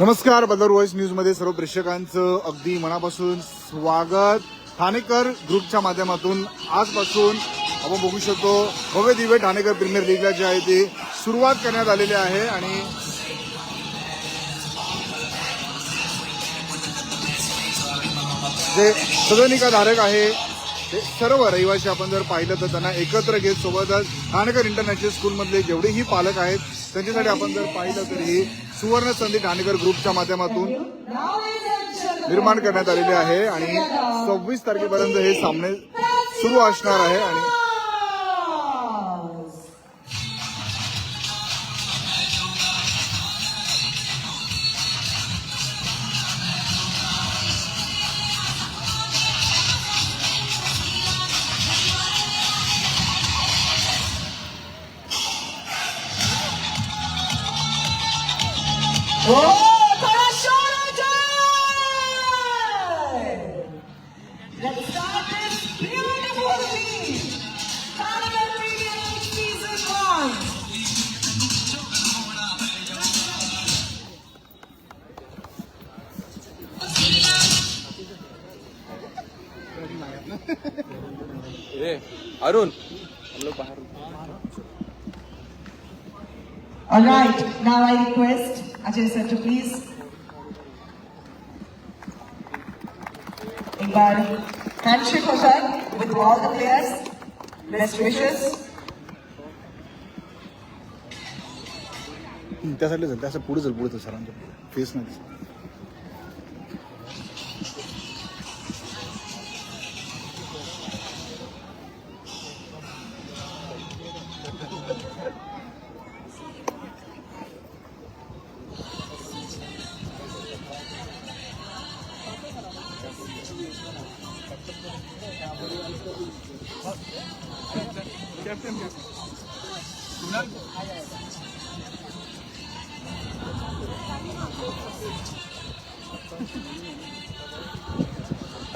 नमस्कार. बदर voice news मध्ये सर्व प्रेक्षकांचं अगदी मनापासून स्वागत. ठाणेकर ग्रुपच्या माध्यमातून आजपासून आपण बघू शकतो भव्य दिव्य ठाणेकर प्रीमियर लीगला जे आहे ते सुरुवात करण्यात आलेली आहे आणि जे सदनिकाधारक आहे ते सर्व रहिवासी आपण जर पाहिलं तर त्यांना एकत्र घेत सोबतच ठाणेकर इंटरनॅशनल स्कूलमधले जेवढेही पालक आहेत त्यांच्यासाठी आपण जर पाहिलं तर ही सुवर्ण संधी ठाणेकर ग्रुपच्या माध्यमातून निर्माण करण्यात आलेली आहे आणि 26 तारखेपर्यंत हे सामने सुरू असणार आहे. आणि Arun All right, now I request Ajay sir to please एक बार handshake हो जाए with all the players. Best wishes. त्यासाठी चल त्याचं पुढे चल सरांच्या फेस नाही.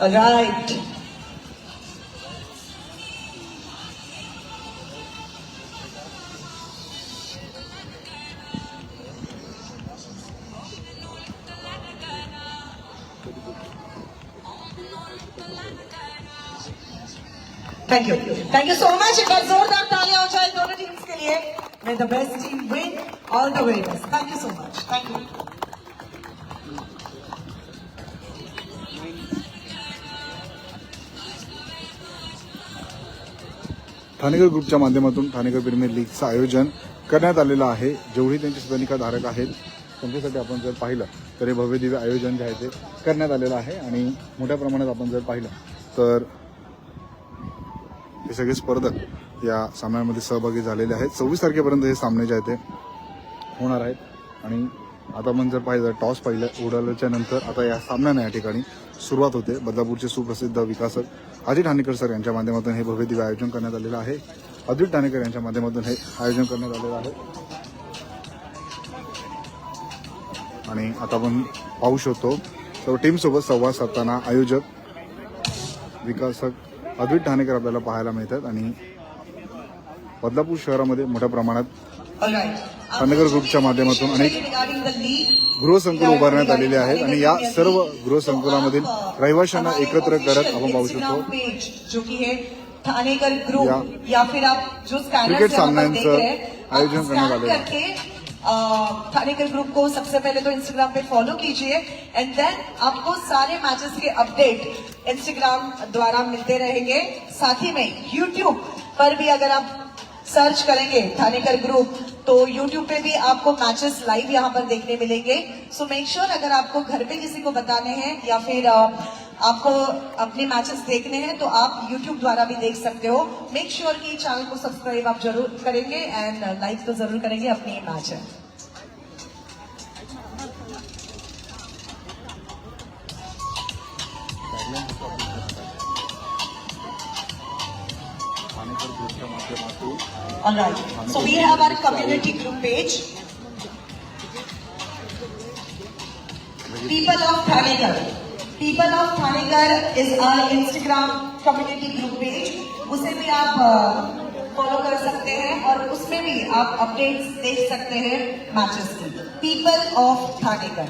All right. Thank you so much. एक बार जोरदार तालियां हो जाए दोनों टीम्स के लिए. May the best team win. All the way best. Thank you so much. Thank you. Thanekar ग्रुपच्या माध्यमातून ठाणेकर प्रीमियर लीगचं आयोजन करण्यात आलेलं आहे. जेवढी त्यांचे सदनिकाधारक आहेत त्यांच्यासाठी आपण जर पाहिलं तर हे भव्य दिव्य आयोजन जे आहे ते करण्यात आलेलं आहे आणि मोठ्या प्रमाणात आपण जर पाहिलं तर हे सगळे स्पर्धक या सामन्यांमध्ये सहभागी झालेले आहेत. 26 तारखेपर्यंत हे सामने जे आहेत ते होणार आहेत आणि आता आपण जर पाहिलं टॉस उडाल्याच्या नंतर आता या सामन्यांना या ठिकाणी सुरुवात होते. बदलापूरचे सुप्रसिद्ध विकासक अजित ठाणेकर सर यांच्या माध्यमातून हे भव्य दिव्य आयोजन करण्यात आलेलं आहे. अजित ठाणेकर यांच्या माध्यमातून हे आयोजन करण्यात आलेलं आहे आणि आता आपण पाहू शकतो सर्व टीमसोबत संवाद साधताना आयोजक विकासक अजित ठाणेकर आपल्याला पाहायला मिळतात आणि बदलापूर शहरामध्ये मोठ्या प्रमाणात ठाणेकर ग्रुपच्या माध्यमातून अनेक गृहसंकुल उभारण्यात आलेले आहेत आणि या सर्व गृहसंकुलामधील रहिवाशांना एकत्र करत आपण पाहू शकतो ठाणेकर ग्रुप या फिर आप जो क्रिकेट सामन्यांचं आयोजन करण्यात आलेलं आहे. ठाणेकर ग्रुप को सबसे पहले तो इंस्टाग्राम पे फॉलो कीजिए एंड देन आपको सारे मैचेस के अपडेट इंस्टाग्राम द्वारा मिलते रहेंगे. साथ ही में यूट्यूब पर भी अगर आप सर्च करेंगे ठाणेकर ग्रुप तो यूट्यूब पे भी आपको मैचेस लाइव यहाँ पर देखने मिलेंगे. सो मेक श्योर अगर आपको घर पे किसी को बताने हैं या फिर आपको अपने मैचेस देखने हैं तो आप यूट्यूब द्वारा भी देख सकते हो. मेक श्योर कि चैनल को सब्सक्राइब आप जरूर करेंगे एंड लाइक तो जरूर करेंगे. अपनी ये मैच है. All right. So we have our community group page. People of Thanekar. People of Thanekar is our Instagram community group page. उसे भी आप फॉलो कर सकते हैं और उसमें भी आप अपडेट्स देख सकते हैं मैचेस की. People of Thanekar.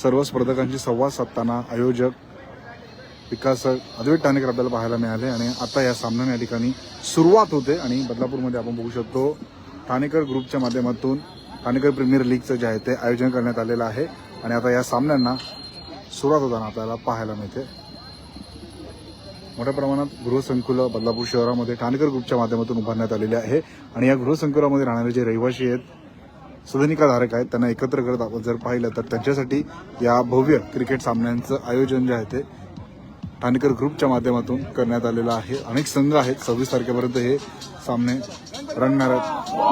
सर्व स्पर्धकांशी संवाद साधताना आयोजक विकासक अद्वैत ठाणेकर आपल्याला पाहायला मिळाले आणि आता या सामन्याने या ठिकाणी सुरुवात होते आणि बदलापूरमध्ये आपण बघू शकतो ठाणेकर ग्रुपच्या माध्यमातून ठाणेकर प्रीमियर लीगचं जे आहे ते आयोजन करण्यात आलेलं आहे आणि आता या सामन्यांना सुरुवात होताना आपल्याला पाहायला मिळते. मोठ्या प्रमाणात गृहसंकुलं बदलापूर शहरामध्ये ठाणेकर ग्रुपच्या माध्यमातून उभारण्यात आलेले आहे आणि या गृहसंकुलामध्ये राहणारे जे रहिवासी आहेत सदनिकाधारक आहेत त्यांना एकत्र करत आपण जर पाहिलं तर त्यांच्यासाठी या भव्य क्रिकेट सामन्यांचं आयोजन जे आहे ते ठाणेकर ग्रुपच्या माध्यमातून करण्यात आलेलं आहे. अनेक संघ आहेत. 26 तारखेपर्यंत हे सामने रंगणार आहेत.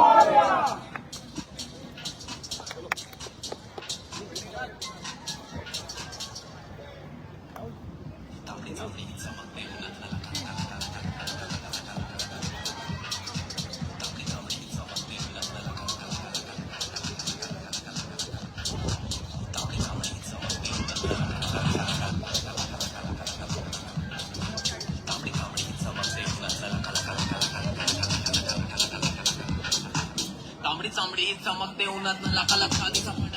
तांबडी चांबडी चमकते उन्हात लाखा लाखा दिसा म्हणून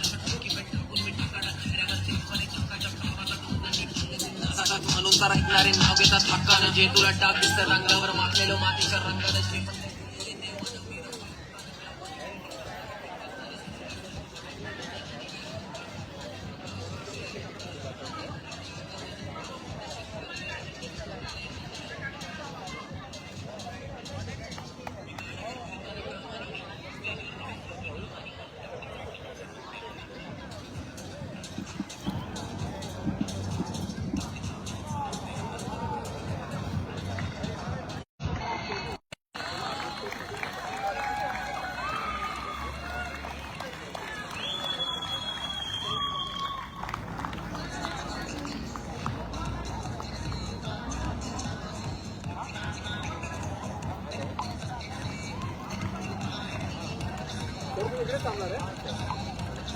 तर ऐकणारे नाव घेतात हक्कानं जे तुला टाक दिसतं रंगावर माखलेलो मातीच्या रंगानं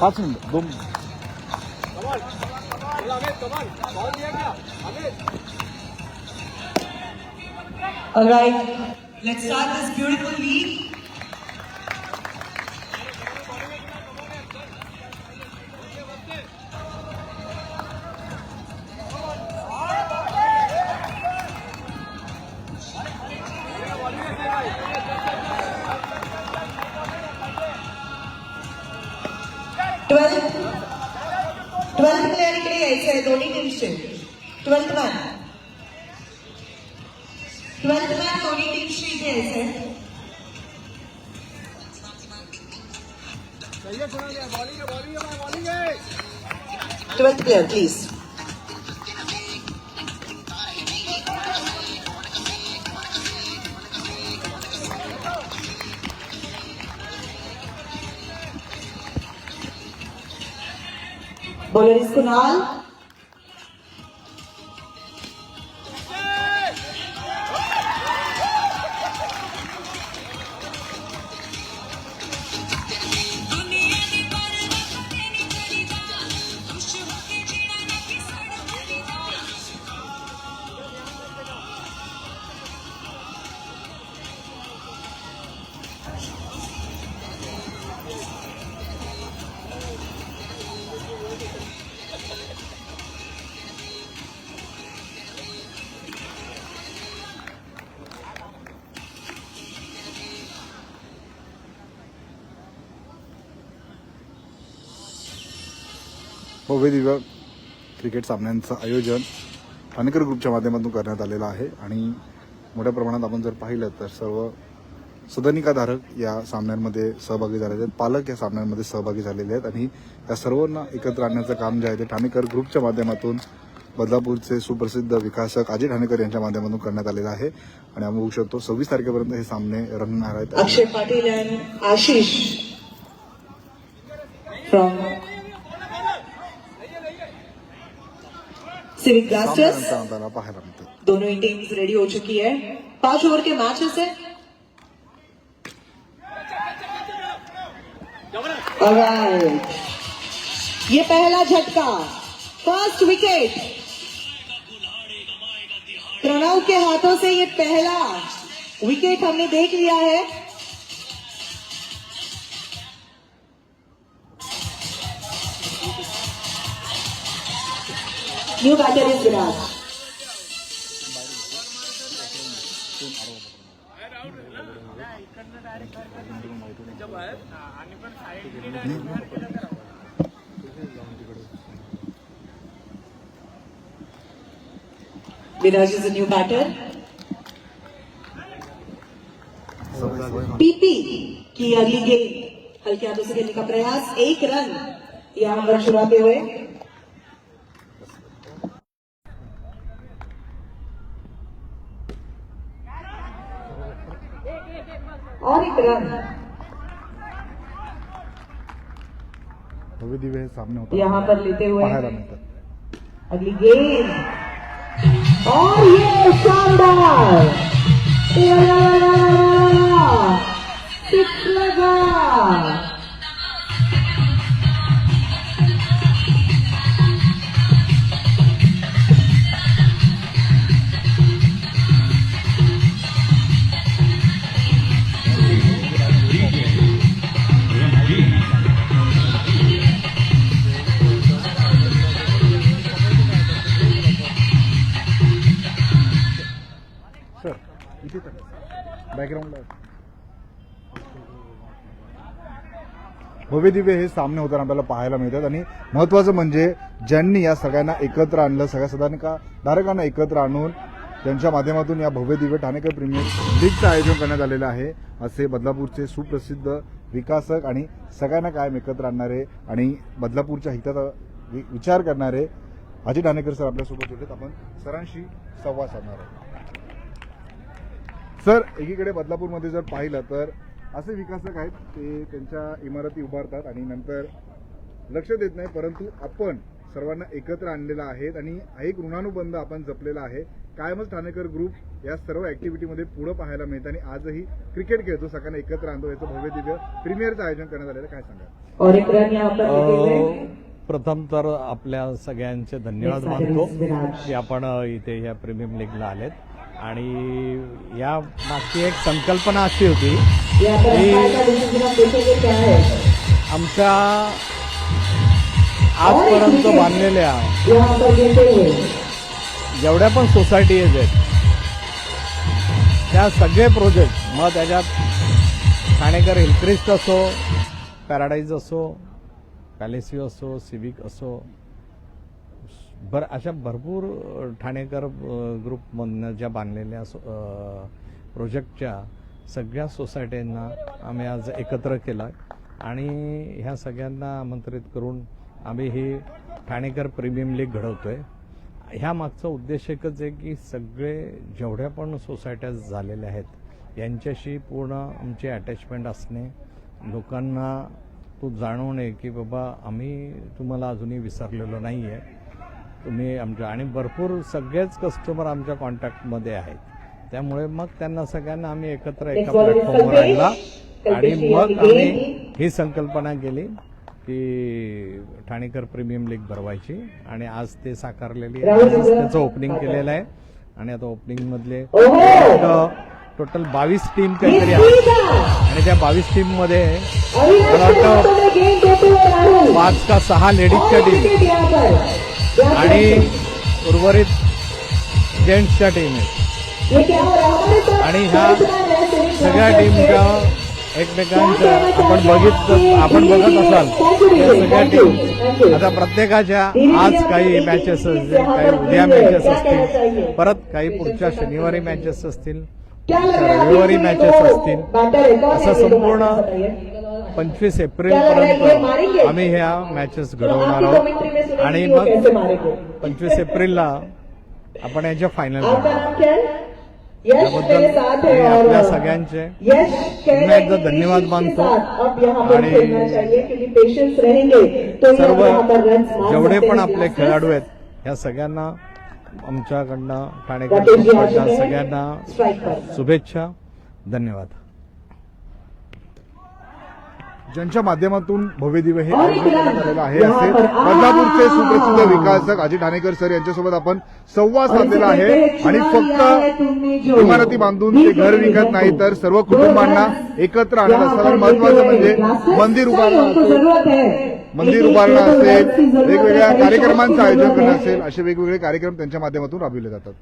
पाच minute 2 minute. All right, let's start this beautiful league. Twelfth player इकडे यायचं आहे दोन्ही टीम्सचे. 12th मॅन दोन्ही टीम्सचे इथे यायचं आहे. 12th player please. Bowler is Kunal. भव्य दिव्य क्रिकेट सामन्यांचं आयोजन ठाणेकर ग्रुपच्या माध्यमातून करण्यात आलेलं आहे आणि मोठ्या प्रमाणात आपण जर पाहिलं तर सर्व सदनिकाधारक या सामन्यांमध्ये सहभागी झालेले आहेत. पालक या सामन्यांमध्ये सहभागी झालेले आहेत आणि या सर्वांना एकत्र आणण्याचं काम जे आहे ते ठाणेकर ग्रुपच्या माध्यमातून बदलापूरचे सुप्रसिद्ध विकासक अजय ठाणेकर यांच्या माध्यमातून करण्यात आलेलं आहे आणि आपण बघू शकतो 26 तारखेपर्यंत हे सामने रंगणार आहेत. Akshay Patil and Ashish from civic blasters सामन्यानंतर आपल्याला पाहायला मिळतात. दोनों ही टीम्स रेडी हो चुकी है. 5 ओवर के मैचेस है. ऑलराइट, ये पहला झटका, फर्स्ट विकेट प्रणव के हाथों से. ये पहला विकेट हमने देख लिया है. New batter is Virat. Viraj is a new batter. PP की अगली गेंद हल्के हाथों से खेलने का प्रयास. 1 रन यहां पर चुराते हुए. और 1 रन भव्य दिव्य हे सामने होतात यहां पर लेते हुए. पाहायला मिळतात. अगली गेंद और ये शानदार 6 लगा. सर इथे बॅकग्राऊंडला भव्य दिव्य हे सामने होताना आपल्याला पाहायला मिळतात. आणि महत्वाचं म्हणजे ज्यांनी या सगळ्यांना एकत्र आणलं, सगळ्या सदानिकाधारकांना एकत्र आणून त्यांच्या माध्यमातून या भव्य दिव्य ठाणेकर प्रीमियर लीगचं आयोजन करण्यात आलेलं आहे. असे बदलापूरचे सुप्रसिद्ध विकासक आणि सगळ्यांना कायम एकत्र आणणारे आणि बदलापूरच्या हिताचा विचार करणारे अजय ठाणेकर सर आपल्यासोबत होते. आपण सरांशी संवाद साधणार आहोत. सर, एकीकडे बदलापूरमध्ये जर पाहिलं तर असे विकासक आहेत ते त्यांच्या इमारती उभारतात आणि नंतर लक्ष देत नाही, परंतु आपण सर्वांना एकत्र आणलेलं आहे आणि एक ऋणानुबंध आपण जपलेला आहे. कायमच ठाणेकर ग्रुप या सर्व ऍक्टिव्हिटीमध्ये पुढे पाहायला मिळतं आणि आजही क्रिकेट खेळतो, सगळ्यांना एकत्र आणतो. याचं भव्य दिव्य प्रीमियरचं आयोजन करण्यात आलेलं, काय सांगा? और 1 रन यहां पर लेते हुए. प्रथम तर आपल्या सगळ्यांचे धन्यवाद मानतो की आपण इथे या प्रीमियम लीगला आलेत. आणि या मागची एक संकल्पना अशी होती यहाँ पर की अंपायर का डिसीजन आप देखेंगे क्या है. आमच्या आजपर्यंत बांधलेल्या यहाँ पर देते हुए जेवढ्या पण सोसायटीज आहेत त्या सगळे प्रोजेक्ट, मग त्याच्यात ठाणेकर हिलक्रिस्ट असो, पॅराडाईज असो, पॅलेसियो असो, सिविक असो, अशा भरपूर ठाणेकर ग्रुपमधनं ज्या बांधलेल्या प्रोजेक्टच्या सगळ्या सोसायटींना आम्ही आज एकत्र केलं आणि ह्या सगळ्यांना आमंत्रित करून आम्ही ही ठाणेकर प्रीमियम लीग घडवतोय. ह्या मागचा उद्देश एकच आहे की सगळे जेवढ्या पण सोसायट्या झालेल्या आहेत यांच्याशी पूर्ण आमची अटॅचमेंट असणे, लोकांना तो जाणवणे की बाबा आम्ही तुम्हाला अजूनही विसरलेलो नाही आहे, तुम्ही आमच्या. आणि भरपूर सगळेच कस्टमर आमच्या कॉन्टॅक्टमध्ये आहेत. त्यामुळे मग त्यांना सगळ्यांना आम्ही एकत्र एका प्लॅटफॉर्मवर आणला आणि मग आम्ही ही संकल्पना केली की ठाणेकर प्रीमियम लीग भरवायची आणि आज ते साकारलेली आहे. आज त्याचं ओपनिंग केलेलं आहे आणि आता ओपनिंग मधले टोटल 22 टीम काहीतरी आहेत आणि त्या 22 टीम मध्ये मला वाटतं 5 का 6 लेडीजच्या टीम आणि उर्वरित जेंट्सच्या टीम आहेत. आणि ह्या सगळ्या टीमच्या एकमेकांच्या आपण बघत असाल या सगळ्या टीम आता प्रत्येकाच्या आज काही मॅचेस असतील, काही उद्या मॅचेस असतील, परत काही पुढच्या शनिवारी मॅचेस असतील, रविवारी मॅचेस असतील, असं संपूर्ण 25 एप्रिलपर्यंत आम्ही ह्या मॅचेस घडवणार आहोत. आणि मग 25 एप्रिलला आपण याच्या फायनल त्याबद्दल आपल्या सगळ्यांचे पुन्हा एकदा धन्यवाद मानतो. आणि सर्व जेवढे पण आपले खेळाडू आहेत ह्या सगळ्यांना आमच्याकडनं ठाणेकर समाजाच्या सगळ्यांना शुभेच्छा. धन्यवाद. ज्यांच्या माध्यमातून भव्यदिव्य हे आयोजन करण्यात आलेलं आहे असे बदलापूरचे सुप्रसिद्ध विकासक अजित ठाणेकर सर यांच्यासोबत आपण संवाद साधलेला आहे. आणि फक्त इमारती बांधून ते घर विकत नाही तर सर्व कुटुंबांना एकत्र आणत असताना महत्वाचं म्हणजे मंदिर उभारणं असेल, वेगवेगळ्या कार्यक्रमांचं आयोजन करणं असेल, असे वेगवेगळे कार्यक्रम त्यांच्या माध्यमातून राबविले जातात.